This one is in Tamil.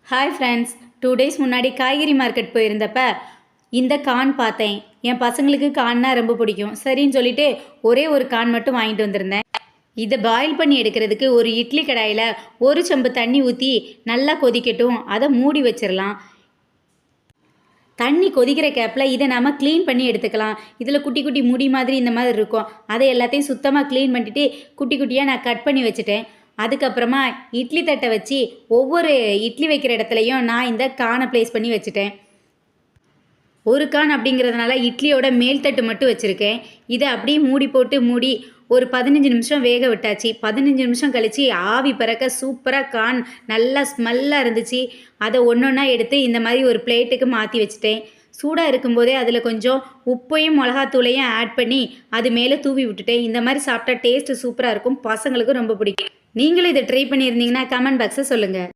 ஹாய் ஃப்ரெண்ட்ஸ், 2 டேஸ் முன்னாடி காய்கறி மார்க்கெட் போயிருந்தப்ப இந்த கார்ன் பார்த்தேன். என் பசங்களுக்கு கார்ன்னா ரொம்ப பிடிக்கும். சரின்னு சொல்லிட்டு ஒரே ஒரு கார்ன் மட்டும் வாங்கிட்டு வந்திருந்தேன். இதை பாயில் பண்ணி எடுக்கிறதுக்கு ஒரு இட்லி கடாயில் ஒரு செம்பு தண்ணி ஊற்றி நல்லா கொதிக்கட்டும். அதை மூடி வச்சிடலாம். தண்ணி கொதிக்கிற கேப்பில் இதை நம்ம க்ளீன் பண்ணி எடுத்துக்கலாம். இதில் குட்டி குட்டி முடி மாதிரி இந்த மாதிரி இருக்கும். அதை எல்லாத்தையும் சுத்தமாக க்ளீன் பண்ணிவிட்டு குட்டி குட்டியாக நான் கட் பண்ணி வச்சுட்டேன். அதுக்கப்புறமா இட்லி தட்டை வச்சு ஒவ்வொரு இட்லி வைக்கிற இடத்துலையும் நான் இந்த கானை ப்ளேஸ் பண்ணி வச்சுட்டேன். ஒரு கான் அப்படிங்கிறதுனால இட்லியோட மேல் தட்டு மட்டும் வச்சுருக்கேன். இதை அப்படியே மூடி போட்டு மூடி ஒரு 15 நிமிஷம் வேக விட்டாச்சு. 15 நிமிஷம் கழித்து ஆவி பறக்க சூப்பராக கான் நல்லா ஸ்மெல்லாக இருந்துச்சு. அதை ஒன்று ஒன்றா எடுத்து இந்த மாதிரி ஒரு பிளேட்டுக்கு மாற்றி வச்சுட்டேன். சூடாக இருக்கும்போதே அதில் கொஞ்சம் உப்பையும் மிளகாத்தூளையும் ஆட் பண்ணி அது மேலே தூவி விட்டுட்டேன். இந்த மாதிரி சாப்பிட்டா டேஸ்ட்டு சூப்பராக இருக்கும். பசங்களுக்கு ரொம்ப பிடிக்கும். நீங்களும் இதை ட்ரை பண்ணியிருந்தீங்கன்னா கமெண்ட் பாக்ஸை சொல்லுங்கள்.